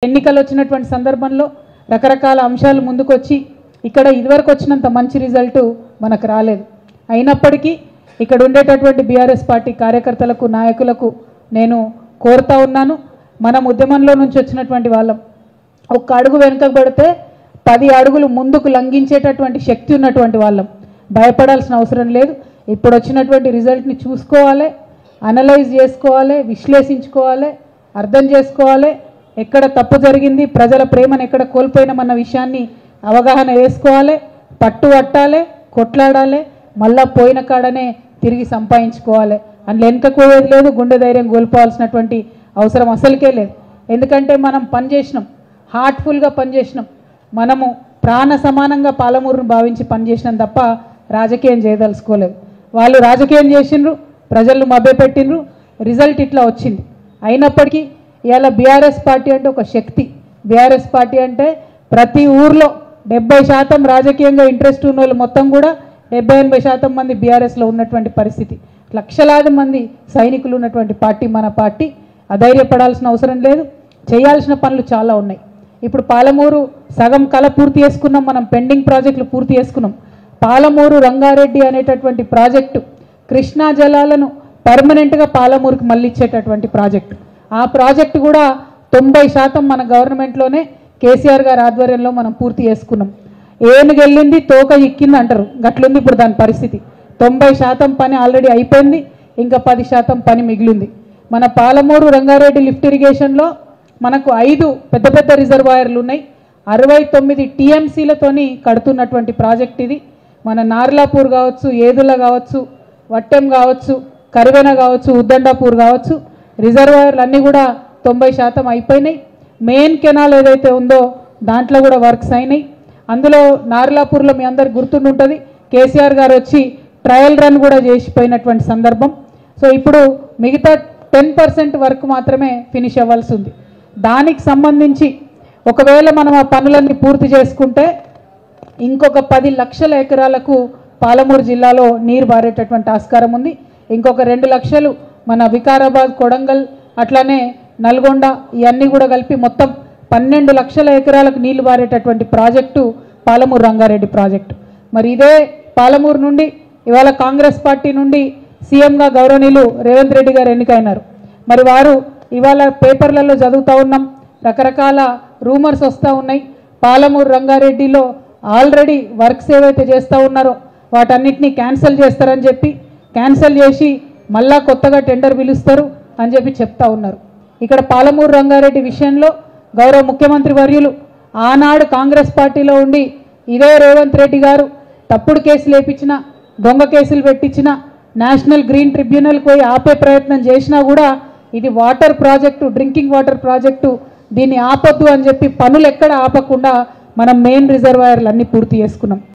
ఎన్నికలు వచ్చినటువంటి సందర్భంలో రకరకాల అంశాలు ముందుకొచ్చి ఇక్కడ ఇదివరకు వచ్చినంత మంచి రిజల్ట్ మనకు రాలేదు. అయినప్పటికీ ఇక్కడ ఉండేటటువంటి బీఆర్ఎస్ పార్టీ కార్యకర్తలకు నాయకులకు నేను కోరుతా ఉన్నాను, మనం ఉద్యమంలో నుంచి వచ్చినటువంటి వాళ్ళం. ఒక్క అడుగు వెనుకకు పడితే 10 అడుగులు ముందుకు లంఘించేటటువంటి శక్తి ఉన్నటువంటి వాళ్ళం. భయపడాల్సిన అవసరం లేదు. ఇప్పుడు వచ్చినటువంటి రిజల్ట్ని చూసుకోవాలి, అనలైజ్ చేసుకోవాలి, విశ్లేషించుకోవాలి, అర్థం చేసుకోవాలి. ఎక్కడ తప్పు జరిగింది, ప్రజల ప్రేమను ఎక్కడ కోల్పోయినామన్న విషయాన్ని అవగాహన వేసుకోవాలి, పట్టుబట్టాలి, కొట్లాడాలి, మళ్ళా పోయిన కాడనే తిరిగి సంపాదించుకోవాలి. అందులో వెనుకపోయేది లేదు, గుండె ధైర్యం కోల్పోవాల్సినటువంటి అవసరం అసలుకే లేదు. ఎందుకంటే మనం పనిచేసినాం, హార్ట్ఫుల్గా పనిచేసినాం, మనము ప్రాణ సమానంగా పాలమూరును భావించి పనిచేసినాం తప్ప రాజకీయం చేయదలుచుకోలేదు. వాళ్ళు రాజకీయం చేసిండ్రు, ప్రజలను మభ్యపెట్టిండ్రు, రిజల్ట్ ఇట్లా వచ్చింది. అయినప్పటికీ ఇవాళ బీఆర్ఎస్ పార్టీ అంటే ఒక శక్తి. బీఆర్ఎస్ పార్టీ అంటే ప్రతి ఊర్లో 70% రాజకీయంగా ఇంట్రెస్ట్ ఉన్న వాళ్ళు మొత్తం కూడా 70-80% మంది బీఆర్ఎస్లో ఉన్నటువంటి పరిస్థితి. లక్షలాది మంది సైనికులు ఉన్నటువంటి పార్టీ మన పార్టీ. అధైర్యపడాల్సిన అవసరం లేదు, చేయాల్సిన పనులు చాలా ఉన్నాయి. ఇప్పుడు పాలమూరు సగం కళ పూర్తి చేసుకున్నాం, మనం పెండింగ్ ప్రాజెక్టులు పూర్తి చేసుకున్నాం. పాలమూరు రంగారెడ్డి అనేటటువంటి ప్రాజెక్టు కృష్ణా జలాలను పర్మనెంట్గా పాలమూరుకి మళ్ళీ ఇచ్చేటటువంటి ప్రాజెక్టు. ఆ ప్రాజెక్టు కూడా 90% మన గవర్నమెంట్లోనే కేసీఆర్ గారి ఆధ్వర్యంలో మనం పూర్తి చేసుకున్నాం. ఏనుగెళ్ళింది తోక ఎక్కింది అంటారు, గట్లుంది ఇప్పుడు దాని పరిస్థితి. 90% పని ఆల్రెడీ అయిపోయింది, ఇంకా 10% పని మిగిలింది. మన పాలమూరు రంగారెడ్డి లిఫ్ట్ ఇరిగేషన్లో మనకు 5 పెద్ద పెద్ద రిజర్వాయర్లు ఉన్నాయి. 69 టీఎంసీలతోని కడుతున్నటువంటి ప్రాజెక్ట్ ఇది. మన నార్లాపూర్ కావచ్చు, ఏదుల కావచ్చు, వట్టెం కావచ్చు, కరివెన కావచ్చు, ఉద్దండాపూర్ కావచ్చు, రిజర్వాయర్లు అన్నీ కూడా 90% అయిపోయినాయి. మెయిన్ కెనాల్ ఏదైతే ఉందో దాంట్లో కూడా వర్క్స్ అయినాయి. అందులో నార్లాపూర్లో మీ అందరికి గుర్తుంటుంది, కేసీఆర్ గారు వచ్చి ట్రయల్ రన్ కూడా చేసిపోయినటువంటి సందర్భం. సో ఇప్పుడు మిగతా 10% వర్క్ మాత్రమే ఫినిష్ అవ్వాల్సి ఉంది. దానికి సంబంధించి ఒకవేళ మనం ఆ పనులన్నీ పూర్తి చేసుకుంటే ఇంకొక 10 లక్షల ఎకరాలకు పాలమూరు జిల్లాలో నీరు పారేటటువంటి ఆస్కారం ఉంది. ఇంకొక 2 లక్షలు మన వికారాబాద్, కొడంగల్, అట్లానే నల్గొండ ఇవన్నీ కూడా కలిపి మొత్తం 12 లక్షల ఎకరాలకు నీళ్లు పారేటటువంటి ప్రాజెక్టు పాలమూరు రంగారెడ్డి ప్రాజెక్టు. మరి ఇదే పాలమూరు నుండి ఇవాళ కాంగ్రెస్ పార్టీ నుండి సీఎంగా గౌరవనీయులు రేవంత్ రెడ్డి గారు ఎన్నికైనారు. మరి వారు ఇవాళ పేపర్లలో చదువుతూ ఉన్నాం, రకరకాల రూమర్స్ వస్తూ ఉన్నాయి. పాలమూరు రంగారెడ్డిలో ఆల్రెడీ వర్క్స్ ఏవైతే చేస్తూ ఉన్నారో వాటన్నిటినీ క్యాన్సిల్ చేస్తారని చెప్పి, క్యాన్సిల్ చేసి మళ్ళా కొత్తగా టెండర్ పిలుస్తారు అని చెప్పి చెప్తా ఉన్నారు. ఇక్కడ పాలమూరు రంగారెడ్డి విషయంలో గౌరవ ముఖ్యమంత్రి వర్యులు ఆనాడు కాంగ్రెస్ పార్టీలో ఉండి ఇదే రేవంత్ రెడ్డి గారు తప్పుడు కేసులు వేపించిన, దొంగ కేసులు పెట్టించిన, నేషనల్ గ్రీన్ ట్రిబ్యునల్కి పోయి ఆపే ప్రయత్నం చేసినా కూడా ఇది water project, drinking water project, దీన్ని ఆపొద్దు అని చెప్పి పనులు ఎక్కడ ఆపకుండా మనం మెయిన్ రిజర్వాయర్లు అన్నీ పూర్తి చేసుకున్నాం.